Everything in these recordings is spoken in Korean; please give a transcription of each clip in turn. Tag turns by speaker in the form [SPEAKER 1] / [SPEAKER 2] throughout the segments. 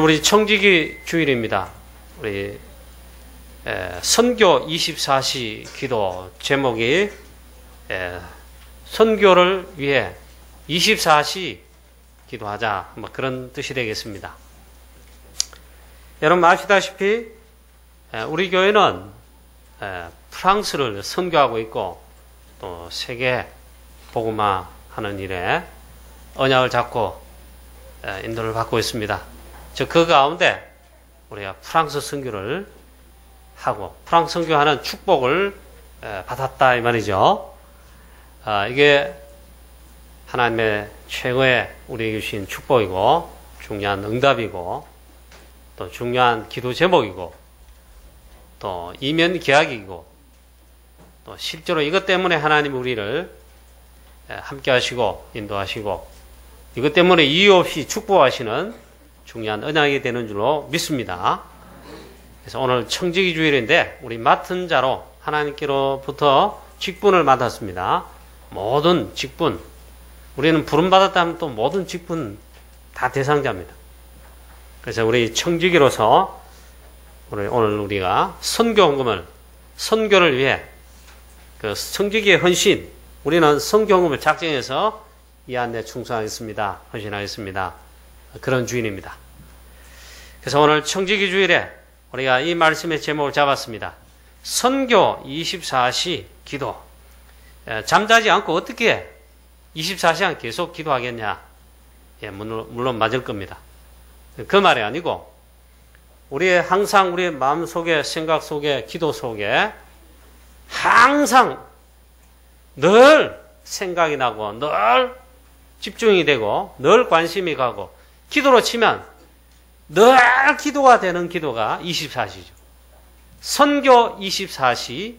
[SPEAKER 1] 우리 청지기 주일입니다. 우리 선교 24시 기도 제목이 선교를 위해 24시 기도하자, 뭐 그런 뜻이 되겠습니다. 여러분 아시다시피 우리 교회는 프랑스를 선교하고 있고 또 세계 복음화 하는 일에 언약을 잡고 인도를 받고 있습니다. 그 가운데 우리가 프랑스 선교를 하고 프랑스 선교하는 축복을 받았다 이 말이죠. 이게 하나님의 최고의 우리에게 주신 축복이고 중요한 응답이고 또 중요한 기도 제목이고 또 이면 계약이고 또 실제로 이것 때문에 하나님이 우리를 함께 하시고 인도하시고 이것 때문에 이유 없이 축복하시는 중요한 언약이 되는 줄로 믿습니다. 그래서 오늘 청지기 주일인데 우리 맡은 자로 하나님께로부터 직분을 맡았습니다. 모든 직분, 우리는 부름받았다 하면 또 모든 직분 다 대상자입니다. 그래서 우리 청지기로서 오늘 우리가 선교 헌금을, 선교를 위해 그 청지기의 헌신, 우리는 선교 헌금을 작정해서 이 안에 충성하겠습니다. 헌신하겠습니다. 그런 주인입니다. 그래서 오늘 청지기 주일에 우리가 이 말씀의 제목을 잡았습니다. 선교 24시 기도. 잠자지 않고 어떻게 24시간 계속 기도하겠냐? 물론 맞을 겁니다. 그 말이 아니고 항상 우리의 마음 속에, 생각 속에, 기도 속에 항상 늘 생각이 나고 늘 집중이 되고 늘 관심이 가고 기도로 치면 늘 기도가 되는 기도가 24시죠. 선교 24시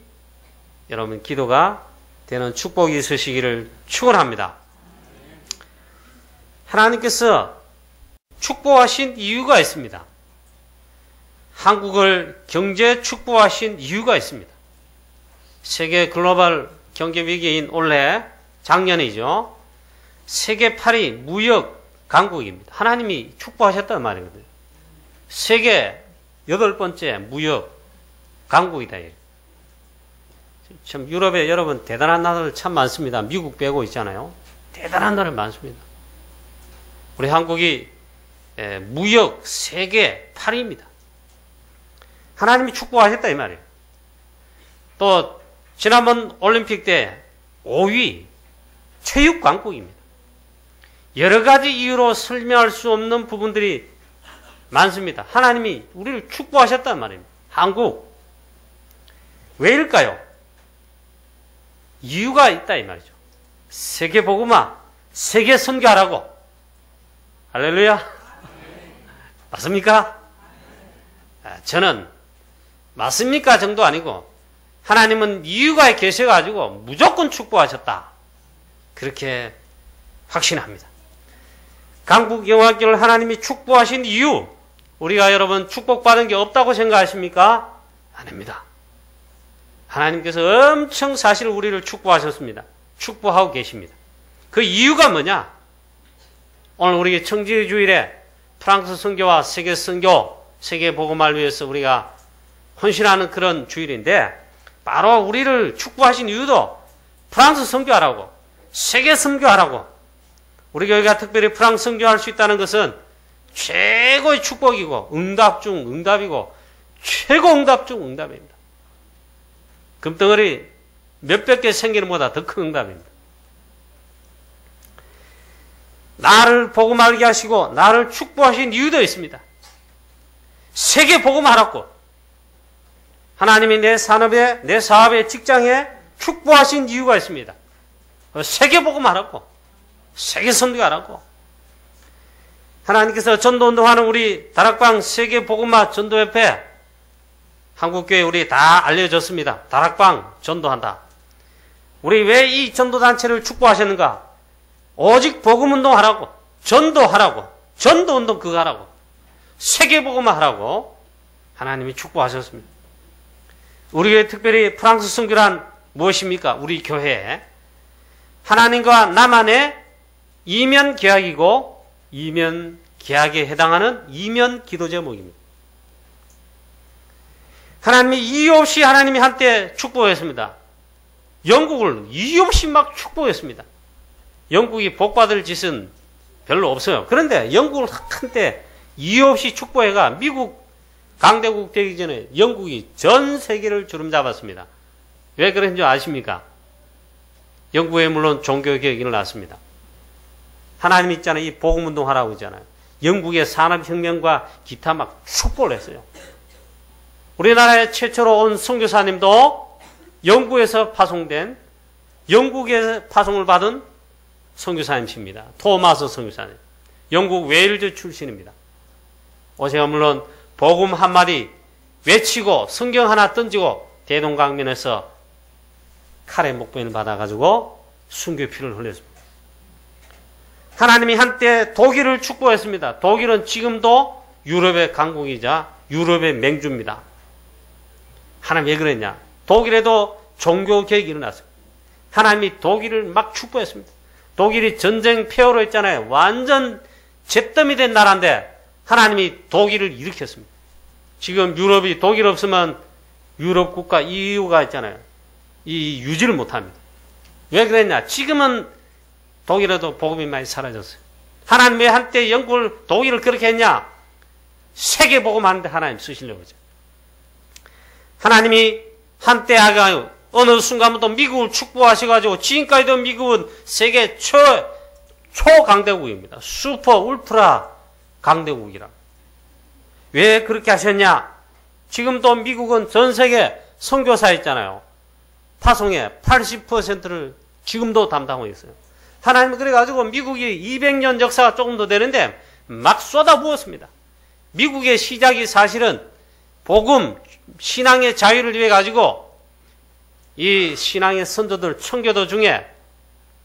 [SPEAKER 1] 여러분 기도가 되는 축복이 있으시기를 축원합니다. 하나님께서 축복하신 이유가 있습니다. 한국을 경제 축복하신 이유가 있습니다. 세계 글로벌 경제 위기인 올해 작년이죠. 세계 8위 무역 강국입니다. 하나님이 축복하셨단 말이거든요. 세계 8번째 무역 강국이다. 참 유럽에 여러분 대단한 나라들 참 많습니다. 미국 빼고 있잖아요. 대단한 나라들 많습니다. 우리 한국이 무역 세계 8위입니다. 하나님이 축복하셨다 이 말이에요. 또 지난번 올림픽 때 5위 체육 강국입니다. 여러 가지 이유로 설명할 수 없는 부분들이 많습니다. 하나님이 우리를 축복하셨단 말입니다. 한국. 왜일까요? 이유가 있다 이 말이죠. 세계 복음화, 세계 선교하라고. 할렐루야. 맞습니까? 저는 맞습니까 정도 아니고 하나님은 이유가 계셔가지고 무조건 축복하셨다. 그렇게 확신합니다. 강국 영화기를 하나님이 축복하신 이유, 우리가 여러분 축복받은 게 없다고 생각하십니까? 아닙니다. 하나님께서 엄청 사실 우리를 축복하셨습니다. 축복하고 계십니다. 그 이유가 뭐냐? 오늘 우리 청지기 주일에 프랑스 선교와 세계 선교, 세계 복음화를 위해서 우리가 헌신하는 그런 주일인데 바로 우리를 축복하신 이유도 프랑스 선교하라고, 세계 선교하라고. 우리 교회가 특별히 프랑스 선교할 수 있다는 것은 최고의 축복이고 응답 중 응답이고 최고 응답 중 응답입니다. 금덩어리 몇백 개 생기는 것보다 더 큰 응답입니다. 나를 복음 알게 하시고 나를 축복하신 이유도 있습니다. 세계 복음하라고. 하나님이 내 산업에, 내 사업에, 직장에 축복하신 이유가 있습니다. 세계 복음하라고. 세계 선교하라고. 하나님께서 전도운동하는 우리 다락방 세계 복음화 전도협회 한국교회 우리 다 알려졌습니다. 다락방 전도한다. 우리 왜 이 전도단체를 축복하셨는가? 오직 복음운동 하라고, 전도하라고, 전도운동 그거 하라고, 세계 복음화 하라고 하나님이 축복하셨습니다. 우리 교회 특별히 프랑스 선교란 무엇입니까? 우리 교회에 하나님과 나만의 이면 계약이고 이면 계약에 해당하는 이면 기도 제목입니다. 하나님이 이유 없이 하나님이 한때 축복했습니다. 영국을 이유 없이 막 축복했습니다. 영국이 복받을 짓은 별로 없어요. 그런데 영국을 한때 이유 없이 축복해가 미국 강대국 되기 전에 영국이 전 세계를 주름잡았습니다. 왜 그런지 아십니까? 영국에 물론 종교개혁이 일어났습니다. 하나님 있잖아요. 이 복음운동 하라고 하잖아요. 영국의 산업혁명과 기타 막 축복을 했어요. 우리나라에 최초로 온 선교사님도 영국에서 파송된, 영국에서 파송을 받은 선교사님이십니다. 토마스 선교사님. 영국 웨일즈 출신입니다. 어제가 물론 복음 한마디 외치고 성경 하나 던지고 대동강변에서 칼의 목변을 받아가지고 순교피를 흘렸습니다. 하나님이 한때 독일을 축복했습니다. 독일은 지금도 유럽의 강국이자 유럽의 맹주입니다. 하나님 왜 그랬냐? 독일에도 종교개혁이 일어났어요. 하나님이 독일을 막 축복했습니다. 독일이 전쟁 폐허로 했잖아요. 완전 잿더미 된 나라인데 하나님이 독일을 일으켰습니다. 지금 유럽이 독일 없으면 유럽 국가 EU가 있잖아요. 이 유지를 못합니다. 왜 그랬냐? 지금은 독일에도 복음이 많이 사라졌어요. 하나님 왜 한때 영국을 독일을 그렇게 했냐? 세계 복음 하는데 하나님 쓰시려고 하죠. 하나님이 한때 하가 어느 순간부터 미국을 축복하셔가지고 지금까지도 미국은 세계 초강대국입니다. 슈퍼 울트라 강대국이라. 왜 그렇게 하셨냐? 지금도 미국은 전 세계 선교사 있잖아요. 파송의 80%를 지금도 담당하고 있어요. 하나님은 그래가지고 미국이 200년 역사가 조금 더 되는데 막 쏟아부었습니다. 미국의 시작이 사실은 복음, 신앙의 자유를 위해 가지고 이 신앙의 선조들, 청교도 중에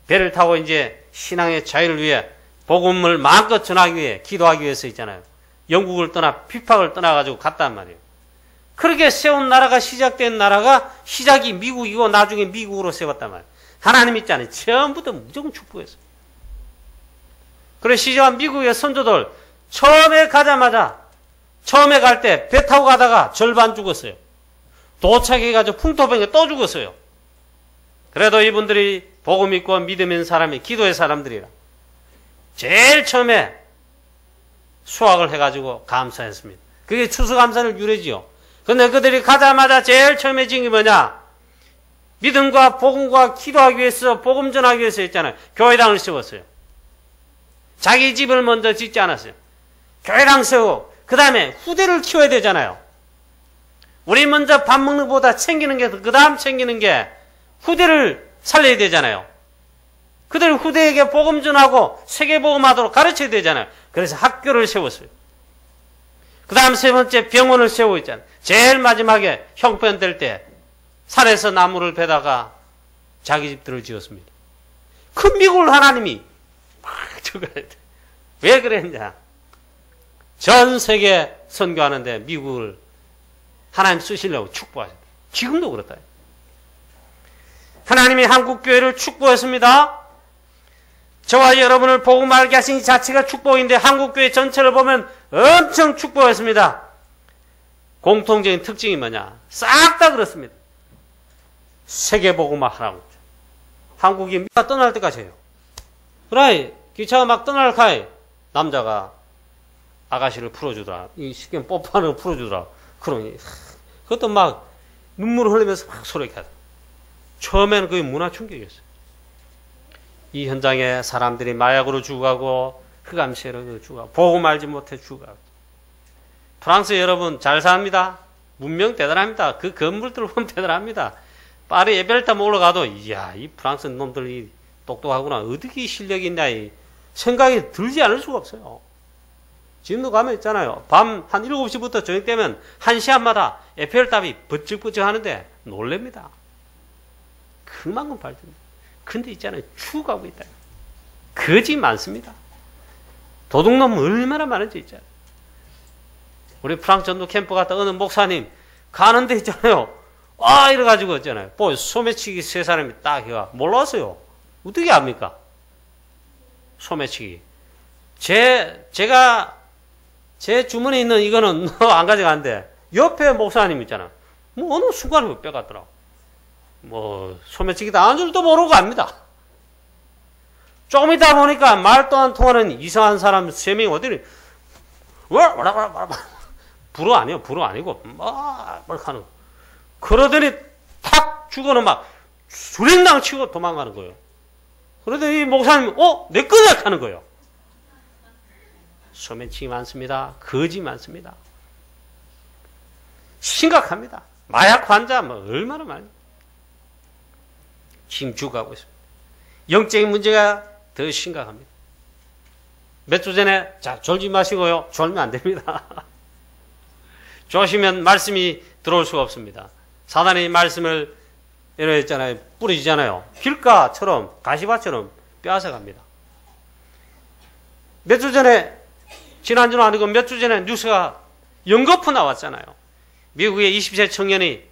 [SPEAKER 1] 배를 타고 이제 신앙의 자유를 위해 복음을 마음껏 전하기 위해 기도하기 위해서 있잖아요. 영국을 떠나 핍박을 떠나가지고 갔단 말이에요. 그렇게 세운 나라가 시작된 나라가 시작이 미국이고 나중에 미국으로 세웠단 말이에요. 하나님 있잖아요. 처음부터 무조건 축복했어요. 그래서 시작한 미국의 선조들 처음에 가자마자 처음에 갈 때 배 타고 가다가 절반 죽었어요. 도착해가지고 풍토병에 또 죽었어요. 그래도 이분들이 복음 믿고 믿음 있는 사람이 기도의 사람들이라 제일 처음에 수확을 해가지고 감사했습니다. 그게 추수감사를 유래지요. 근데 그들이 가자마자 제일 처음에 지은 게 뭐냐? 믿음과 복음과 기도하기 위해서 복음 전하기 위해서 했잖아요. 교회당을 세웠어요. 자기 집을 먼저 짓지 않았어요. 교회당 세우고 그 다음에 후대를 키워야 되잖아요. 우리 먼저 밥 먹는 것보다 챙기는 게 그 다음 챙기는 게 후대를 살려야 되잖아요. 그들 후대에게 복음 전하고 세계복음하도록 가르쳐야 되잖아요. 그래서 학교를 세웠어요. 그 다음 세 번째 병원을 세우고 있잖아요. 제일 마지막에 형편될 때 산에서 나무를 베다가 자기 집들을 지었습니다. 그 미국을 하나님이 막 죽어야 돼. 왜 그랬냐? 전 세계 선교하는데 미국을 하나님 쓰시려고 축복하셨다. 지금도 그렇다. 하나님이 한국교회를 축복했습니다. 저와 여러분을 복음 알게 하신 이 자체가 축복인데 한국교회 전체를 보면 엄청 축복했습니다. 공통적인 특징이 뭐냐? 싹 다 그렇습니다. 세계복음화 하라고. 한국이 미가 떠날 때까지 해요. 그래, 기차가 막 떠날 카이 남자가 아가씨를 풀어주더라. 이 쉽게 뽀뽀하는 거 풀어주더라. 그러니 그것도 막 눈물을 흘리면서 막 소리 하더라. 처음에는 그게 문화 충격이었어요. 이 현장에 사람들이 마약으로 죽어가고 흑암세로 죽어가고 복음 알지 못해 죽어가고. 프랑스 여러분 잘 삽니다. 문명 대단합니다. 그 건물들 보면 대단합니다. 파리 에펠탑 올라가도 이야 이 프랑스 놈들이 똑똑하구나. 어떻게 실력이 있냐 이 생각이 들지 않을 수가 없어요. 지금도 가면 있잖아요. 밤 한 7시부터 저녁 되면 1시간마다 에펠탑이 버쩍버쩍 하는데 놀랍니다. 그만큼 발전돼. 근데 있잖아요. 추구하고 있다. 거지 많습니다. 도둑놈 얼마나 많은지 있잖아요. 우리 프랑스 전도 캠프 갔다 어느 목사님 가는데 있잖아요. 아 이래가지고 있잖아요. 소매치기 세 사람이 딱 해가 몰랐어요. 어떻게 압니까? 소매치기. 제가 제 주머니에 있는 이거는 안 가져가는데 옆에 목사님 있잖아. 뭐 어느 순간에 빼갔더라고. 뭐 소매치기도 안 줄도 모르고 갑니다. 조금 있다 보니까 말도 안 통하는 이상한 사람 3명이 어디니 불어 아니에요. 불어 아니고 막 하는 거. 그러더니 탁 죽어는 막 수랭당 치고 도망가는 거예요. 그러더니 이 목사님 내 거냐 하는 거예요. 소매치기 많습니다. 거지 많습니다. 심각합니다. 마약 환자 뭐 얼마나 많이 지금 죽어가고 있습니다. 영적인 문제가 더 심각합니다. 몇 주 전에 자 졸지 마시고요. 졸면 안 됩니다. 조시면 말씀이 들어올 수가 없습니다. 사단이 말씀을 이랬잖아요. 뿌리잖아요. 길가처럼 가시밭처럼 빼앗아갑니다. 몇 주 전에 지난주는 아니고 몇 주 전에 뉴스가 연거푸 나왔잖아요. 미국의 20세 청년이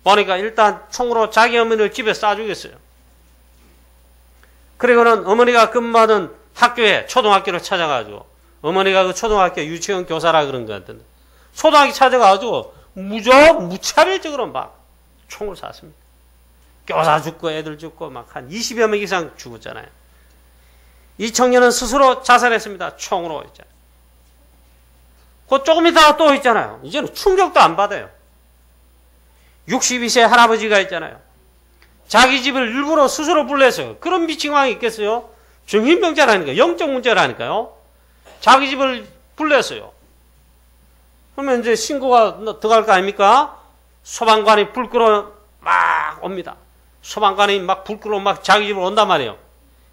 [SPEAKER 1] 보니까 일단 총으로 자기 어머니를 집에 쏴 죽였어요. 그리고는 어머니가 근무하던 학교에 초등학교를 찾아가지고 어머니가 그 초등학교 유치원 교사라 그런 것 같은데 초등학교 찾아가지고 무차별적으로 막 총을 쐈습니다. 교사 죽고 애들 죽고 막 한 20여 명 이상 죽었잖아요. 이 청년은 스스로 자살했습니다. 총으로 있잖아요. 그 조금 있다가 또 있잖아요. 이제는 충격도 안 받아요. 62세 할아버지가 있잖아요. 자기 집을 일부러 스스로 불내서요. 그런 미친 왕이 있겠어요? 정신병자라니까요. 영적 문제라니까요. 자기 집을 불냈어요. 그러면 이제 신고가 들어갈 거 아닙니까? 소방관이 불 끄러 막 옵니다. 소방관이 막 불 끄러 막 자기 집으로 온단 말이에요.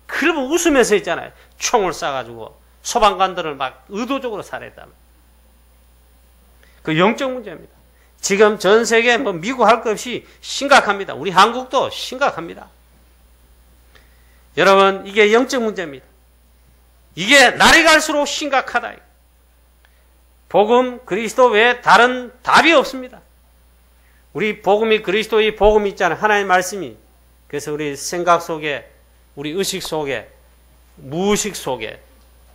[SPEAKER 1] 그러면 웃으면서 있잖아요. 총을 쏴가지고 소방관들을 막 의도적으로 살해했다. 그 영적 문제입니다. 지금 전 세계 뭐 미국 할 것 없이 심각합니다. 우리 한국도 심각합니다. 여러분 이게 영적 문제입니다. 이게 날이 갈수록 심각하다. 복음 그리스도 외에 다른 답이 없습니다. 우리 복음이 그리스도의 복음이 있잖아요. 하나님의 말씀이. 그래서 우리 생각 속에 우리 의식 속에 무의식 속에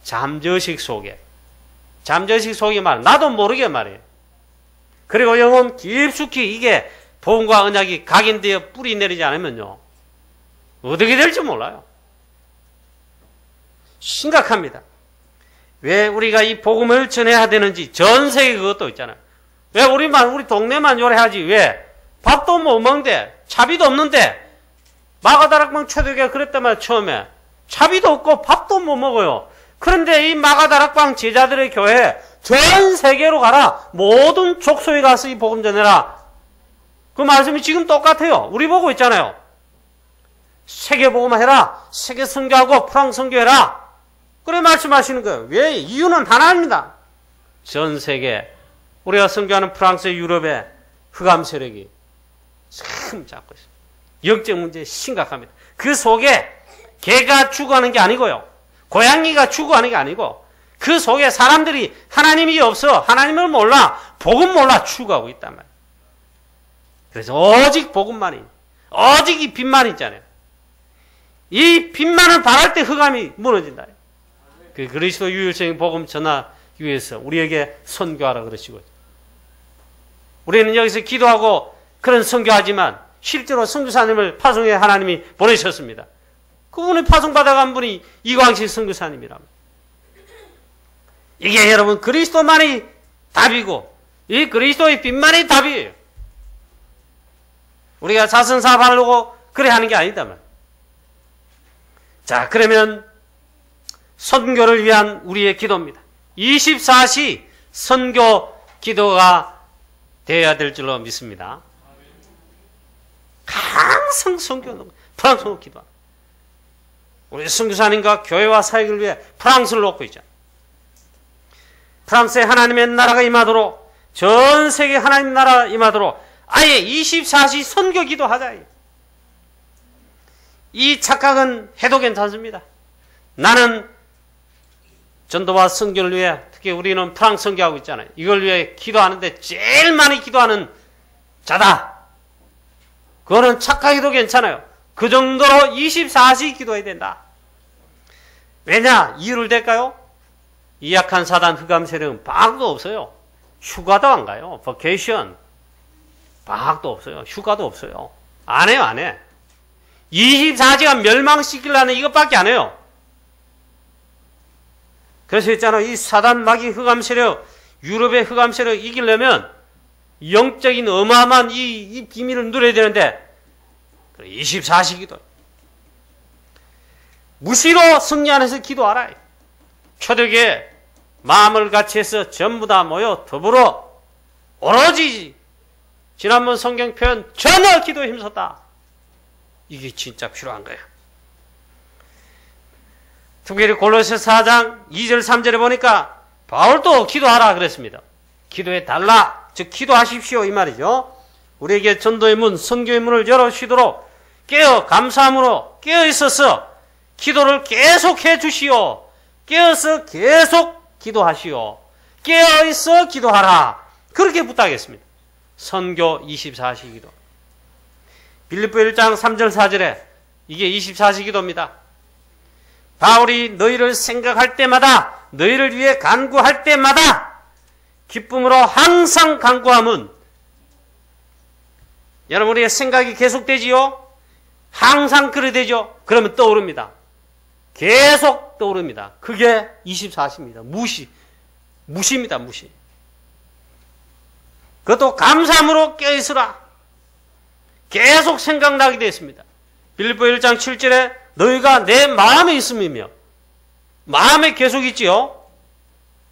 [SPEAKER 1] 잠재의식 속에 말이에요. 나도 모르게 말이에요. 그리고 영혼 깊숙이 이게 복음과 언약이 각인되어 뿌리 내리지 않으면요. 어떻게 될지 몰라요. 심각합니다. 왜 우리가 이 복음을 전해야 되는지 전 세계 그것도 있잖아요. 왜 우리 동네만 요래하지 왜 밥도 못 먹는데 차비도 없는데 마가다락방 초대교회가 그랬단 말이에요. 처음에 차비도 없고 밥도 못 먹어요. 그런데 이 마가다락방 제자들의 교회 전 세계로 가라. 모든 족속에 가서 이 복음 전해라. 그 말씀이 지금 똑같아요. 우리 보고 있잖아요. 세계 복음 해라. 세계 선교하고 프랑스 선교해라. 그래 말씀하시는 거예요. 왜? 이유는 하나입니다. 전 세계 우리가 선교하는 프랑스, 유럽의 흑암 세력이 참 잡고 있습니다. 영적 문제 심각합니다. 그 속에 개가 추구하는 게 아니고요. 고양이가 추구하는 게 아니고 그 속에 사람들이 하나님이 없어 하나님을 몰라 복음 몰라 추구하고 있단 말이에요. 그래서 오직 복음만이 오직 이 빛만 있잖아요. 이 빛만을 바랄 때 흑암이 무너진다. 그 그리스도 유일성 복음 전하기 위해서 우리에게 선교하라 그러시고 우리는 여기서 기도하고 그런 선교하지만 실제로 선교사님을 파송해 하나님이 보내셨습니다. 그분이 파송받아간 분이 이광식 선교사님이랍니다. 이게 여러분 그리스도만이 답이고 이 그리스도의 빛만이 답이에요. 우리가 자선사업하려고 그래 하는 게 아니다 말이에요. 자, 그러면 선교를 위한 우리의 기도입니다. 24시 선교 기도가 되어야 될 줄로 믿습니다. 항상 선교, 프랑스로 기도합니다. 우리 선교사님과 교회와 사역을 위해 프랑스를 놓고 있잖아요. 프랑스에 하나님의 나라가 임하도록 전 세계 하나님 나라 임하도록 아예 24시 선교 기도하자. 이 착각은 해도 괜찮습니다. 나는 전도와 선교를 위해 특히 우리는 프랑스 선교하고 있잖아요. 이걸 위해 기도하는데 제일 많이 기도하는 자다. 그거는 착각해도 괜찮아요. 그 정도로 24시 기도해야 된다. 왜냐? 이유를 댈까요? 이 약한 사단 흑암 세력은 방학도 없어요. 휴가도 안 가요. 버케이션. 방학도 없어요. 휴가도 없어요. 안 해요, 안 해. 24시간 멸망시키려는 이것밖에 안 해요. 그래서 있잖아요. 이 사단 마귀 흑암 세력, 유럽의 흑암 세력 이기려면 영적인 어마어마한 이 비밀을 누려야 되는데 24시 기도. 무시로 승리 안에서 기도하라. 초대교회 마음을 같이 해서 전부 다 모여 더불어 오로지 지난번 성경 표현 전혀 기도에 힘썼다. 이게 진짜 필요한 거예요. 특별히 골로새서 4장 2절 3절에 보니까 바울도 기도하라 그랬습니다. 기도해 달라. 즉 기도하십시오 이 말이죠. 우리에게 전도의 문, 선교의 문을 열어주시도록 깨어 감사함으로 깨어 있어서 기도를 계속해 주시오. 깨어서 계속 기도하시오. 깨어 있어 기도하라. 그렇게 부탁했습니다. 선교 24시 기도. 빌립보 1장 3절 4절에 이게 24시 기도입니다. 바울이 너희를 생각할 때마다 너희를 위해 간구할 때마다 기쁨으로 항상 간구함은 여러분 우리의 생각이 계속되지요? 항상 그래 되죠? 그러면 떠오릅니다. 계속 떠오릅니다. 그게 24시입니다. 무시입니다. 무시. 그것도 감사함으로 깨어있으라. 계속 생각나게 되었습니다. 빌립보 1장 7절에 너희가 내 마음에 있음이며 마음에 계속 있지요?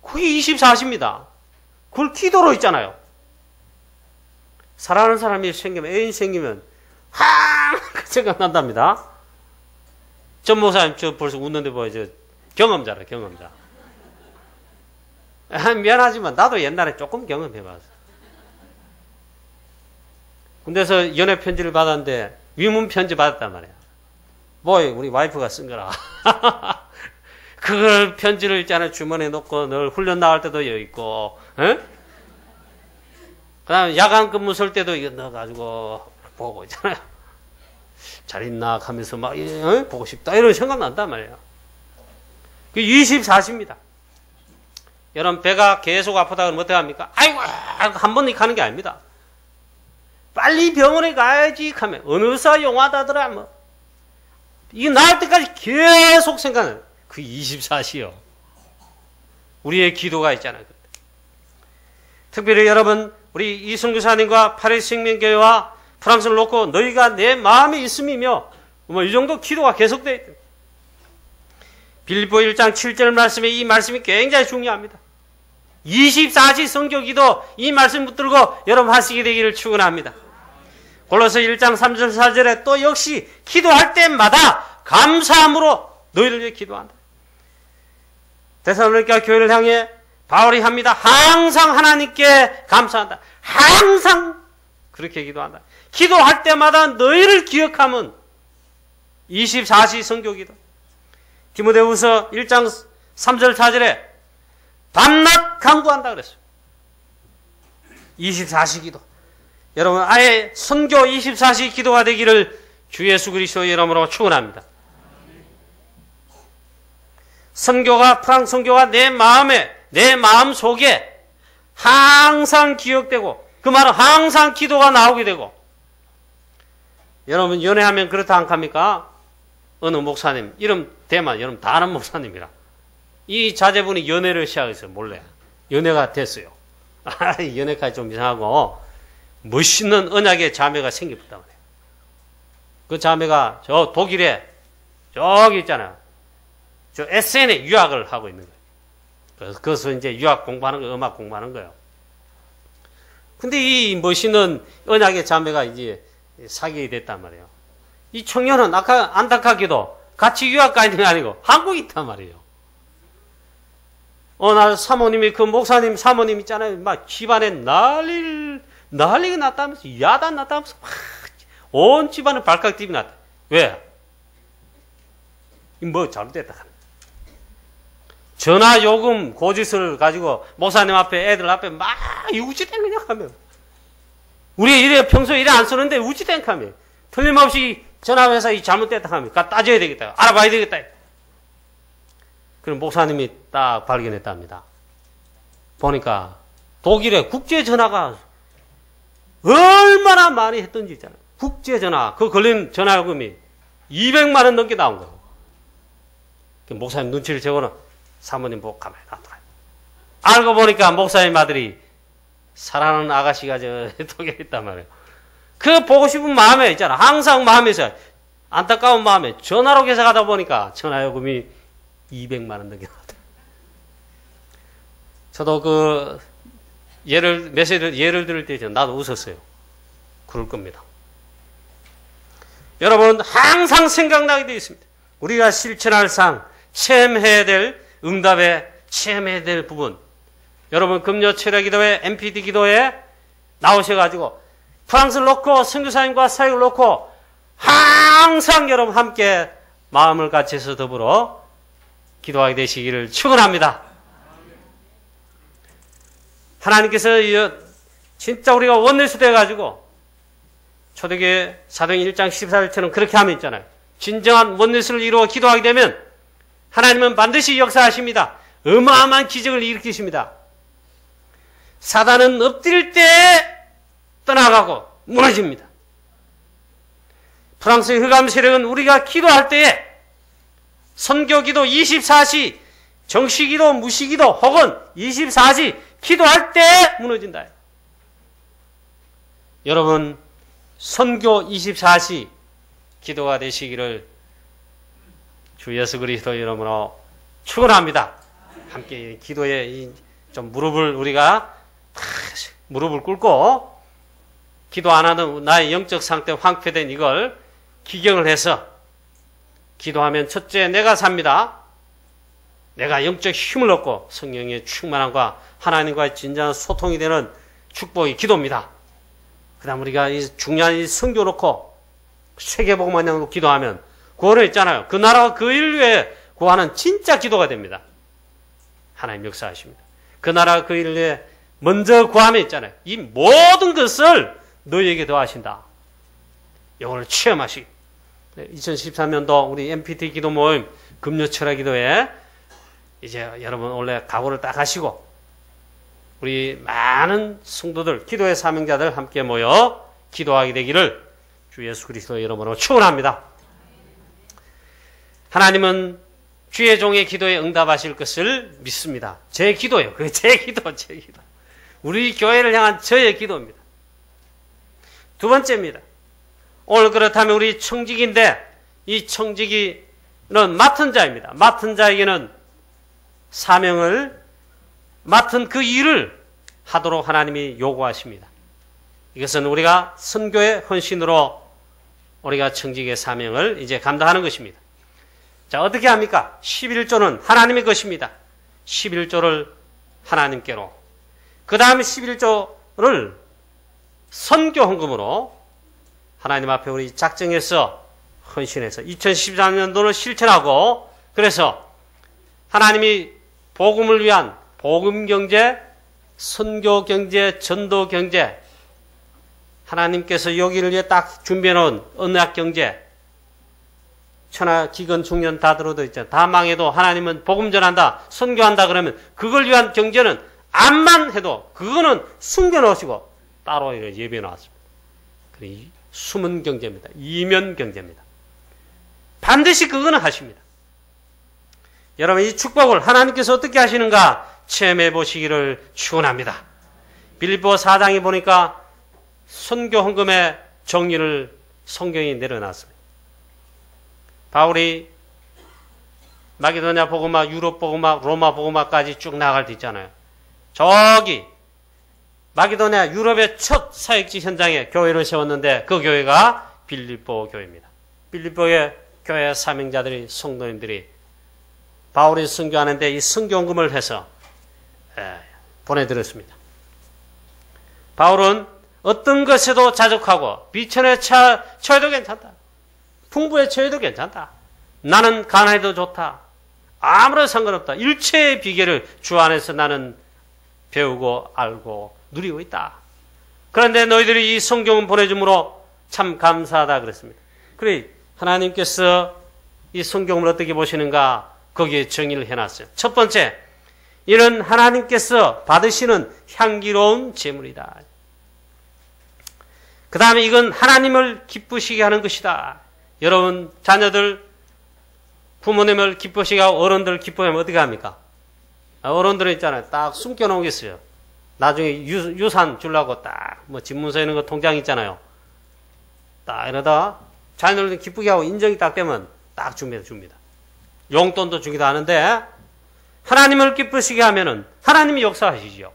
[SPEAKER 1] 그게 24시입니다. 그걸 기도로 있잖아요. 사랑하는 사람이 생기면 애인 생기면 항상 생각난답니다. 전 목사님 저 벌써 웃는데 보여. 저 경험자라 경험자. 미안하지만 나도 옛날에 조금 경험해봤어. 군대에서 연애 편지를 받았는데 위문 편지 받았단 말이야. 뭐 우리 와이프가 쓴 거라. 그걸 편지를 있잖아요. 주머니에 놓고 늘 훈련 나갈 때도 여기 있고, 그 다음에 야간 근무 설 때도 이거 넣어가지고 보고 있잖아요. 잘 있나 하면서 막 보고 싶다 이런 생각 난단 말이에요. 그 24시입니다. 여러분 배가 계속 아프다 그러면 어떻게 합니까? 아이고 한 번에 가는 게 아닙니다. 빨리 병원에 가야지 하면 어느 사 용하다더라 뭐. 이게 나을 때까지 계속 생각나요. 그 24시요. 우리의 기도가 있잖아요. 특별히 여러분 우리 이승규사님과 파리스 생명교회와 프랑스를 놓고 너희가 내 마음에 있음이며 뭐 이 정도 기도가 계속되어 있다. 빌립보 1장 7절 말씀에 이 말씀이 굉장히 중요합니다. 24시 성교 기도 이 말씀 붙들고 여러분 하시게 되기를 축원합니다. 골로새 1장 3절 4절에 또 역시 기도할 때마다 감사함으로 너희를 위해 기도한다. 데살로니가 교회를 향해 바울이 합니다. 항상 하나님께 감사한다. 항상 그렇게 기도한다. 기도할 때마다 너희를 기억하면 24시 성교기도. 디모데후서 1장 3절 4절에 밤낮 간구한다 그랬어요. 24시 기도. 여러분 아예 선교 24시 기도가 되기를 주 예수 그리스도의 이름으로 축원합니다. 선교가 프랑스 선교가 내 마음에 내 마음 속에 항상 기억되고 그 말은 항상 기도가 나오게 되고. 여러분 연애하면 그렇다 안 합니까? 어느 목사님 이름 대만 여러분 다 아는 목사님이라 이 자제분이 연애를 시작했어요. 몰래 연애가 됐어요. 연애까지 좀 이상하고 멋있는 언약의 자매가 생겼단 말이에요. 그 자매가 저 독일에 저기 있잖아요. 저 SN에 유학을 하고 있는 거예요. 그래서 거기서 이제 유학 공부하는 거예요. 음악 공부하는 거예요. 근데 이 멋있는 언약의 자매가 이제 사귀게 됐단 말이에요. 이 청년은 아까 안타깝게도 같이 유학 가 있는 게 아니고 한국에 있단 말이에요. 나 사모님이 그 목사님 사모님 있잖아요. 막 집안에 난리가 났다면서 야단 났다면서 막 온 집안에 발칵집이 났다. 왜? 뭐 잘못됐다. 전화 요금 고짓을 가지고 목사님 앞에 애들 앞에 막 우지땡그냥 하면 우리 이래 평소에 이래 안 쓰는데 우지땡하면 틀림없이 전화회사 이 잘못됐다 하면 가 따져야 되겠다. 알아봐야 되겠다. 그럼 목사님이 딱 발견했답니다. 보니까 독일에 국제전화가 얼마나 많이 했던지 있잖아요. 국제전화, 그 걸린 전화요금이 200만 원 넘게 나온 거예요. 목사님 눈치를 채고는 사모님 보고 가만히 놔둬요. 알고 보니까 목사님 아들이 사랑하는 아가씨가 저 독일에 있단 말이에요. 그 보고 싶은 마음에 있잖아. 항상 마음에 있어요. 안타까운 마음에 전화로 계산하다 보니까 전화요금이 200만 원 넘게 나왔다. 저도 그 예를 들을 때 나도 웃었어요. 그럴 겁니다. 여러분 항상 생각나게 되어 있습니다. 우리가 실천할 상, 체험해야 될 응답에 체험해야 될 부분. 여러분 금요 철야 기도회, MPT 기도에 나오셔가지고 프랑스를 놓고 선교사님과 사역을 놓고 항상 여러분 함께 마음을 같이해서 더불어 기도하게 되시기를 축원합니다. 하나님께서 진짜 우리가 원내수 돼가지고 초대교회 사도행 1장 14절처럼 그렇게 하면 있잖아요. 진정한 원내수를 이루어 기도하게 되면 하나님은 반드시 역사하십니다. 어마어마한 기적을 일으키십니다. 사단은 엎드릴 때 떠나가고 무너집니다. 프랑스의 흑암 세력은 우리가 기도할 때에 선교기도 24시, 정시기도, 무시기도 혹은 24시 기도할 때 무너진다. 여러분 선교 24시 기도가 되시기를 주 예수 그리스도 이름으로 축원합니다. 함께 기도에 좀 우리가 무릎을 꿇고 기도 안 하는 나의 영적 상태 황폐된 이걸 기경을 해서 기도하면 첫째 내가 삽니다. 내가 영적 힘을 얻고 성령의 충만함과 하나님과의 진정한 소통이 되는 축복이 기도입니다. 그 다음 우리가 이 중요한 이 선교 놓고 세계복음만 놓고 기도하면 구원을 있잖아요. 그 나라와 그 인류에 구하는 진짜 기도가 됩니다. 하나님 역사하십니다. 그 나라와 그 인류에 먼저 구하면 있잖아요. 이 모든 것을 너희에게 더하신다. 이걸 체험하시기. 2013년도 우리 MPT 기도 모임 금요철야 기도에 이제 여러분 원래 각오를 딱 하시고 우리 많은 성도들, 기도의 사명자들 함께 모여 기도하게 되기를 주 예수 그리스도의 이름으로 축원합니다. 하나님은 주의 종의 기도에 응답하실 것을 믿습니다. 제 기도예요. 그게 제 기도. 우리 교회를 향한 저의 기도입니다. 두 번째입니다. 오늘 그렇다면 우리 청직인데 이 청직이는 맡은 자입니다. 맡은 자에게는 사명을 맡은 그 일을 하도록 하나님이 요구하십니다. 이것은 우리가 선교의 헌신으로 우리가 청직의 사명을 이제 감당하는 것입니다. 자, 어떻게 합니까? 11조는 하나님의 것입니다. 11조를 하나님께로. 그 다음 11조를 선교 헌금으로 하나님 앞에 우리 작정해서 헌신해서 2013년도를 실천하고 그래서 하나님이 복음을 위한 복음경제, 선교경제, 전도경제 하나님께서 여기를 위해 딱 준비해놓은 언약경제 천하, 기근, 중년 다 들어도 있잖아요. 다 망해도 하나님은 복음 전한다, 선교한다 그러면 그걸 위한 경제는 암만 해도 그거는 숨겨놓으시고 따로 예배해 놨습니다. 숨은 경제입니다. 이면 경제입니다. 반드시 그거는 하십니다. 여러분 이 축복을 하나님께서 어떻게 하시는가 체험해 보시기를 축원합니다. 빌립보 4장에 보니까 선교 헌금의 정리를 성경이 내려놨습니다. 바울이 마게도냐 복음화, 유럽 복음화, 로마 복음화까지 쭉 나갈 때 있잖아요. 저기 마게도냐 유럽의 첫 사역지 현장에 교회를 세웠는데 그 교회가 빌립보 교회입니다. 빌립보의 교회 사명자들이 성도님들이 바울이 선교하는데 이 선교헌금을 해서 보내드렸습니다. 바울은 어떤 것에도 자족하고 비천에 처해도 괜찮다. 풍부에 처해도 괜찮다. 나는 가난해도 좋다. 아무런 상관없다. 일체의 비결을 주 안에서 나는 배우고 알고 누리고 있다. 그런데 너희들이 이 성경을 보내줌으로 참 감사하다 그랬습니다. 그래 하나님께서 이 성경을 어떻게 보시는가? 거기에 정의를 해놨어요. 첫 번째, 이는 하나님께서 받으시는 향기로운 제물이다. 그 다음에 이건 하나님을 기쁘시게 하는 것이다. 여러분 자녀들 부모님을 기쁘시게 하고 어른들 기뻐하면 어떻게 합니까? 어른들은 있잖아요. 딱 숨겨놓겠어요. 나중에 유산 주려고 딱 뭐 집문서 있는 거 통장 있잖아요. 딱 이러다 자녀들 기쁘게 하고 인정이 딱 되면 딱 줍니다. 용돈도 주기도 하는데 하나님을 기쁘시게 하면은 하나님이 역사하시죠.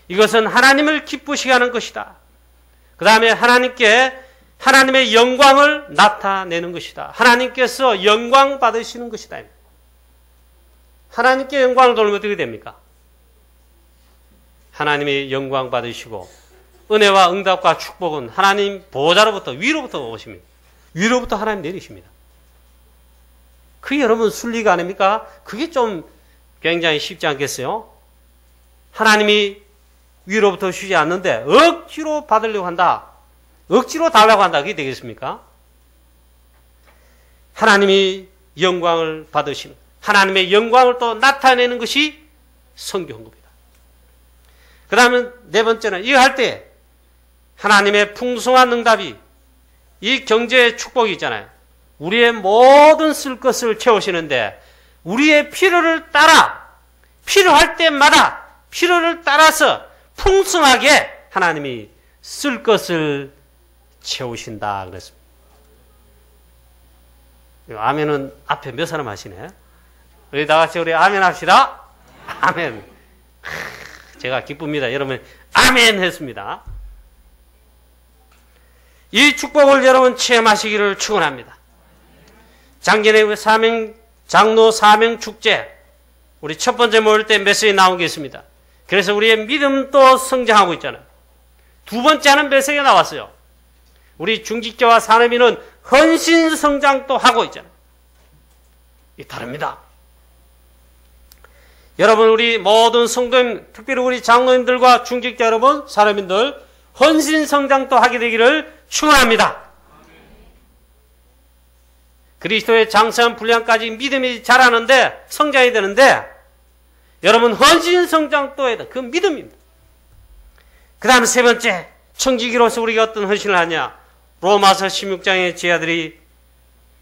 [SPEAKER 1] 이것은 하나님을 기쁘시게 하는 것이다. 그 다음에 하나님께 하나님의 영광을 나타내는 것이다. 하나님께서 영광 받으시는 것이다. 하나님께 영광을 돌리면 어떻게 됩니까? 하나님이 영광 받으시고 은혜와 응답과 축복은 하나님 보좌로부터 위로부터 오십니다. 위로부터 하나님 내리십니다. 그게 여러분 순리가 아닙니까? 그게 좀 굉장히 쉽지 않겠어요? 하나님이 위로부터 주지 않는데 억지로 받으려고 한다. 억지로 달라고 한다. 그게 되겠습니까? 하나님이 영광을 받으시는, 하나님의 영광을 또 나타내는 것이 선교한 겁니다. 그 다음에 네 번째는 이거 할 때 하나님의 풍성한 응답이 이 경제의 축복이 있잖아요. 우리의 모든 쓸 것을 채우시는데 우리의 필요를 따라 필요할 때마다 필요를 따라서 풍성하게 하나님이 쓸 것을 채우신다 그랬습니다. 아멘은 앞에 몇 사람 하시네. 우리 다 같이 우리 아멘 합시다. 아멘. 제가 기쁩니다. 여러분 아멘 했습니다. 이 축복을 여러분 체험하시기를 축원합니다. 작년에 장로 사명 축제 우리 첫 번째 모일 때 메시지 나온 게 있습니다. 그래서 우리의 믿음도 성장하고 있잖아요. 두 번째 하는 메시지가 나왔어요. 우리 중직자와 산업인은 헌신 성장도 하고 있잖아요. 이게 다릅니다. 여러분 우리 모든 성도님, 특별히 우리 장로님들과 중직자 여러분, 산업인들 헌신 성장도 하게 되기를 축원합니다. 그리스도의 장성한 분량까지 믿음이 자라는데 성장이 되는데 여러분 헌신 성장도 해야 돼. 그 믿음입니다. 그 다음 세 번째, 청지기로서 우리가 어떤 헌신을 하냐? 로마서 16장의 제자들이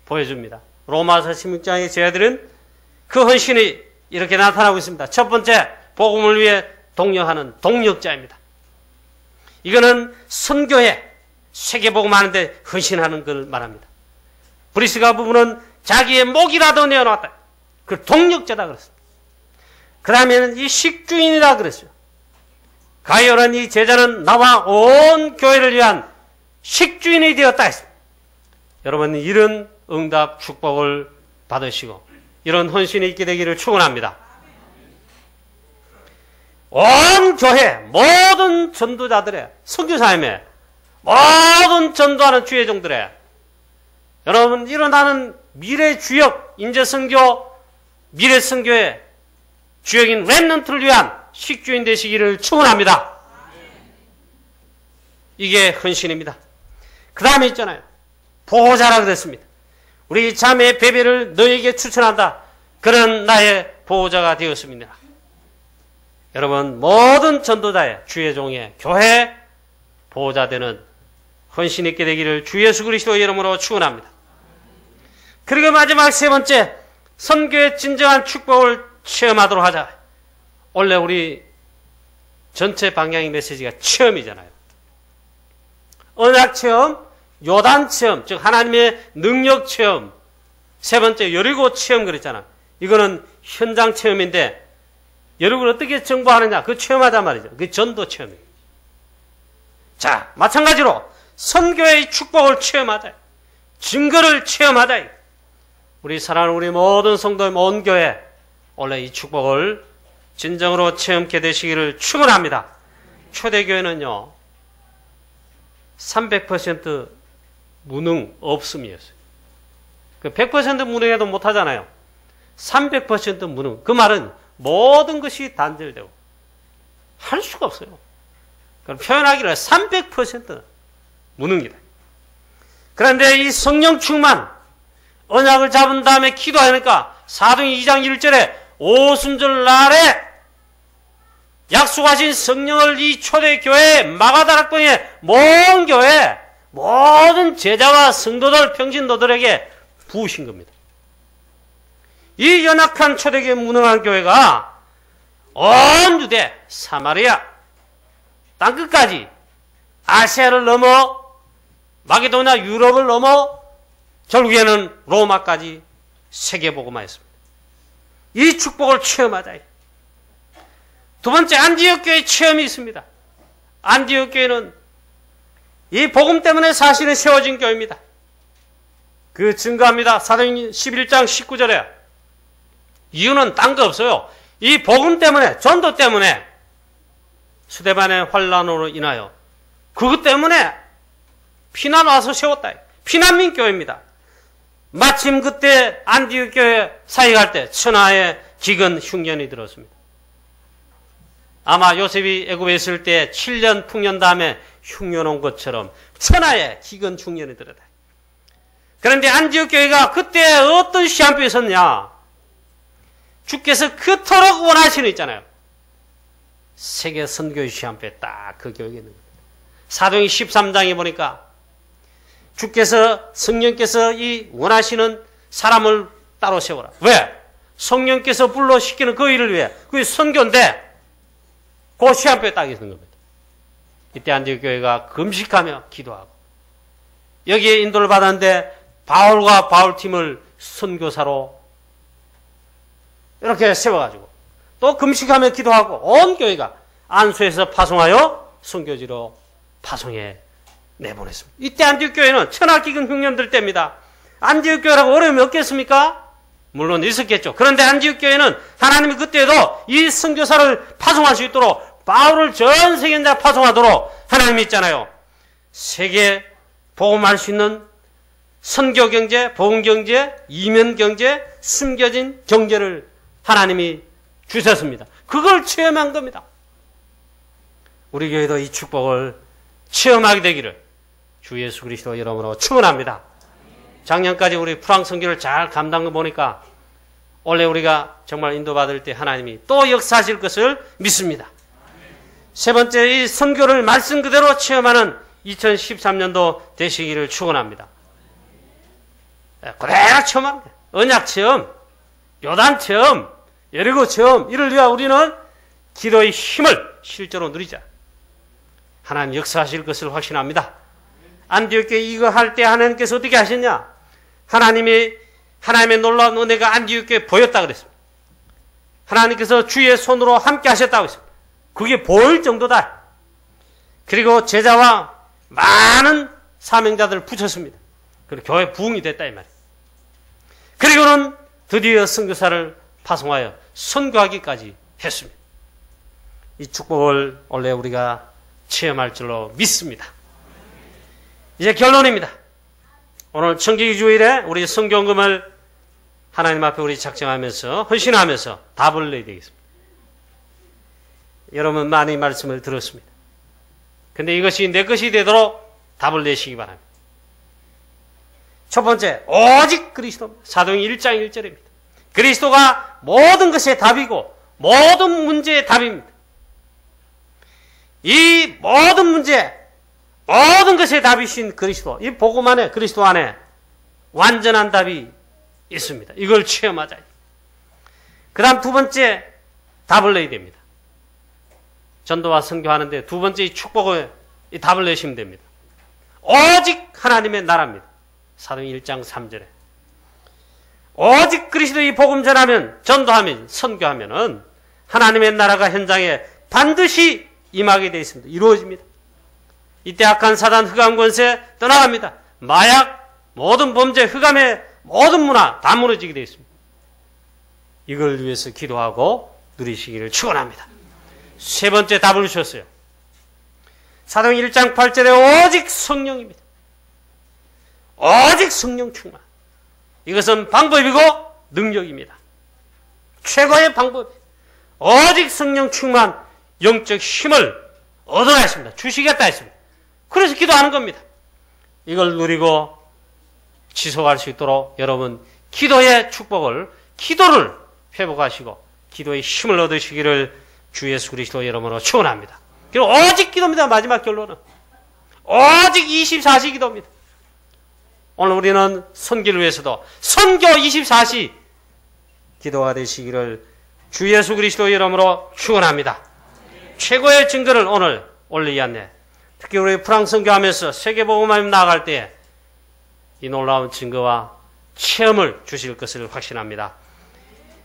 [SPEAKER 1] 보여줍니다. 로마서 16장의 제자들은 그 헌신이 이렇게 나타나고 있습니다. 첫 번째, 복음을 위해 동력하는 동력자입니다. 이거는 선교에 세계복음하는데 헌신하는 걸 말합니다. 브리스가 부부는 자기의 목이라도 내어놨다. 그 동력자다 그랬습니다. 그 다음에는 이 식주인이라 그랬어요. 가열한 이 제자는 나와 온 교회를 위한 식주인이 되었다 했습니다. 여러분 이런 응답 축복을 받으시고 이런 헌신이 있게 되기를 축원합니다. 온 교회 모든 전도자들의 선교사님의 모든 전도하는 주의 종들의 여러분 일어나는 미래 주역 인재선교 미래 선교의 주역인 렘넌트를 위한 식주인 되시기를 축원합니다. 이게 헌신입니다. 그 다음에 있잖아요. 보호자라 그랬습니다. 우리 자매 베베를 너에게 추천한다. 그런 나의 보호자가 되었습니다. 여러분 모든 전도자의 주의 종의 교회 보호자 되는 헌신 있게 되기를 주 예수 그리스도의 이름으로 축원합니다. 그리고 마지막 세 번째, 선교의 진정한 축복을 체험하도록 하자. 원래 우리 전체 방향의 메시지가 체험이잖아요. 언약 체험, 요단 체험, 즉 하나님의 능력 체험. 세 번째, 여리고 체험 그랬잖아. 이거는 현장 체험인데 여러분 어떻게 정보하느냐? 그 체험하자 말이죠. 그 전도 체험이에요. 자, 마찬가지로 선교의 축복을 체험하자. 증거를 체험하자. 우리 사랑하는 우리 모든 성도의 온 교회 원래 이 축복을 진정으로 체험케 되시기를 축원합니다. 초대교회는요 300% 무능 없음이었어요. 100% 무능해도 못하잖아요. 300% 무능. 그 말은 모든 것이 단절되고 할 수가 없어요. 그럼 표현하기를 300% 무능이다. 그런데 이 성령 충만, 언약을 잡은 다음에 기도하니까 사도행 2장 1절에 오순절 날에 약속하신 성령을 이 초대교회 마가다락방의 모든 교회 모든 제자와 성도들 평신도들에게 부으신 겁니다. 이 연약한 초대교회 무능한 교회가 온 유대 사마리아 땅끝까지 아시아를 넘어 마게도냐 유럽을 넘어 결국에는 로마까지 세계복음화했습니다. 이 축복을 체험하자. 두 번째 안디옥 교회 체험이 있습니다. 안디옥 교회는 이 복음 때문에 사실은 세워진 교회입니다. 그 증거합니다. 사도행 11장 19절에 이유는 딴 거 없어요. 이 복음 때문에 전도 때문에 스데반의 환란으로 인하여 그것 때문에 피난 와서 세웠다. 피난민 교회입니다. 마침 그때 안디옥 교회 사역할 때 천하의 기근 흉년이 들었습니다. 아마 요셉이 애굽에 있을 때 7년 풍년 다음에 흉년 온 것처럼 천하의 기근 흉년이 들었다. 그런데 안디옥 교회가 그때 어떤 시험표에 섰냐? 주께서 그토록 원하시는 있잖아요. 세계 선교의 시험표에 딱 그 교회가 있는 겁니다. 사도행 13장에 보니까 주께서 성령께서 이 원하시는 사람을 따로 세워라. 왜? 성령께서 불러시키는 그 일을 위해. 그게 선교인데 그 시험표에 딱 있는 겁니다. 이때 안디옥 교회가 금식하며 기도하고 여기에 인도를 받았는데 바울과 바울팀을 선교사로 이렇게 세워가지고 또 금식하며 기도하고 온 교회가 안수에서 파송하여 선교지로 파송해 내보냈습니다. 이때 안디옥 교회는 천하기근 흉년들 때입니다. 안디옥 교회라고 어려움이 없겠습니까? 물론 있었겠죠. 그런데 안디옥 교회는 하나님이 그때도 이 선교사를 파송할 수 있도록 바울을 전 세계에 파송하도록 하나님이 있잖아요. 세계 복음할 수 있는 선교 경제, 복음 경제, 이면 경제, 숨겨진 경제를 하나님이 주셨습니다. 그걸 체험한 겁니다. 우리 교회도 이 축복을 체험하게 되기를 주 예수 그리스도 이름으로 축원합니다. 작년까지 우리 프랑스 선교를 잘 감당해 보니까 원래 우리가 정말 인도받을 때 하나님이 또 역사하실 것을 믿습니다. 세 번째, 이 선교를 말씀 그대로 체험하는 2013년도 되시기를 축원합니다. 그대로 체험하는 거예요. 언약 체험, 요단 체험, 여리고 체험, 이를 위하여 우리는 기도의 힘을 실제로 누리자. 하나님 역사하실 것을 확신합니다. 안디옥 교회 이거 할 때 하나님께서 어떻게 하셨냐? 하나님의 놀라운 은혜가 안디옥 교회에 보였다 그랬습니다. 하나님께서 주의 손으로 함께 하셨다고 했습니다. 그게 보일 정도다. 그리고 제자와 많은 사명자들을 붙였습니다. 그리고 교회 부흥이 됐다 이 말이에요. 그리고는 드디어 선교사를 파송하여 선교하기까지 했습니다. 이 축복을 원래 우리가 체험할 줄로 믿습니다. 이제 결론입니다. 오늘 청지기 주일에 우리 성경금을 하나님 앞에 우리 작정하면서 헌신하면서 답을 내야 되겠습니다. 여러분 많이 말씀을 들었습니다. 근데 이것이 내 것이 되도록 답을 내시기 바랍니다. 첫 번째, 오직 그리스도. 사도행 1장 1절입니다. 그리스도가 모든 것의 답이고 모든 문제의 답입니다. 이 모든 문제, 모든 것의 답이신 그리스도, 이 복음 안에, 그리스도 안에 완전한 답이 있습니다. 이걸 체험하자. 그 다음 두 번째, 답을 내야 됩니다. 전도와 선교하는데 두 번째 이 축복을, 이 답을 내시면 됩니다. 오직 하나님의 나라입니다. 사도행 1장 3절에. 오직 그리스도의 복음 전하면, 전도하면, 선교하면은 하나님의 나라가 현장에 반드시 임하게 되어 있습니다. 이루어집니다. 이때 악한 사단 흑암 권세 떠나갑니다. 마약, 모든 범죄, 흑암의 모든 문화 다 무너지게 되어 있습니다. 이걸 위해서 기도하고 누리시기를 축원합니다. 세 번째 답을 주셨어요. 사도행 1장 8절에 오직 성령입니다. 오직 성령 충만. 이것은 방법이고 능력입니다. 최고의 방법. 오직 성령 충만, 영적 힘을 얻어야 했습니다. 주시겠다 했습니다. 그래서 기도하는 겁니다. 이걸 누리고 지속할 수 있도록 여러분 기도의 축복을, 기도를 회복하시고 기도의 힘을 얻으시기를 주 예수 그리스도 이름으로 축원합니다. 그리고 오직 기도입니다. 마지막 결론은 오직 24시 기도입니다. 오늘 우리는 선교를 위해서도 선교 24시 기도가 되시기를 주 예수 그리스도 이름으로 축원합니다. 최고의 증거를 오늘 올리겠네. 특히 우리 프랑스 선교하면서 세계복음화에 나아갈 때 이 놀라운 증거와 체험을 주실 것을 확신합니다.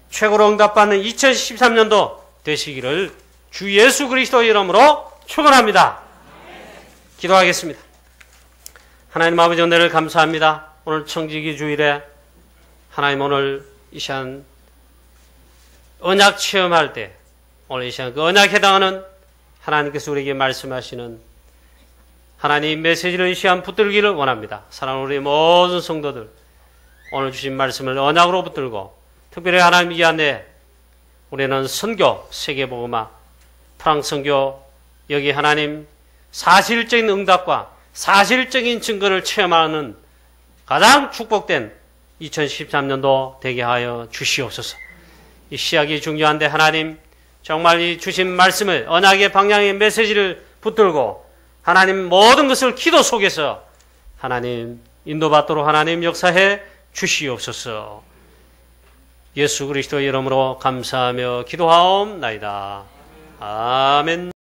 [SPEAKER 1] 최고로 응답받는 2013년도 되시기를 주 예수 그리스도 이름으로 축원합니다. 기도하겠습니다. 하나님 아버지 은혜를 감사합니다. 오늘 청지기 주일에 하나님 오늘 이 시간 언약 체험할 때 오늘 이 시간 그 언약에 해당하는 하나님께서 우리에게 말씀하시는 하나님 메시지를 이 시간 붙들기를 원합니다. 사랑하는 우리 모든 성도들 오늘 주신 말씀을 언약으로 붙들고 특별히 하나님 이 안에 우리는 선교, 세계복음화, 프랑스 선교 여기 하나님 사실적인 응답과 사실적인 증거를 체험하는 가장 축복된 2013년도 되게 하여 주시옵소서. 이 시작이 중요한데 하나님 정말 이 주신 말씀을 언약의 방향의 메시지를 붙들고 하나님 모든 것을 기도 속에서 하나님 인도받도록 하나님 역사해 주시옵소서. 예수 그리스도 이름으로 감사하며 기도하옵나이다. 아멘.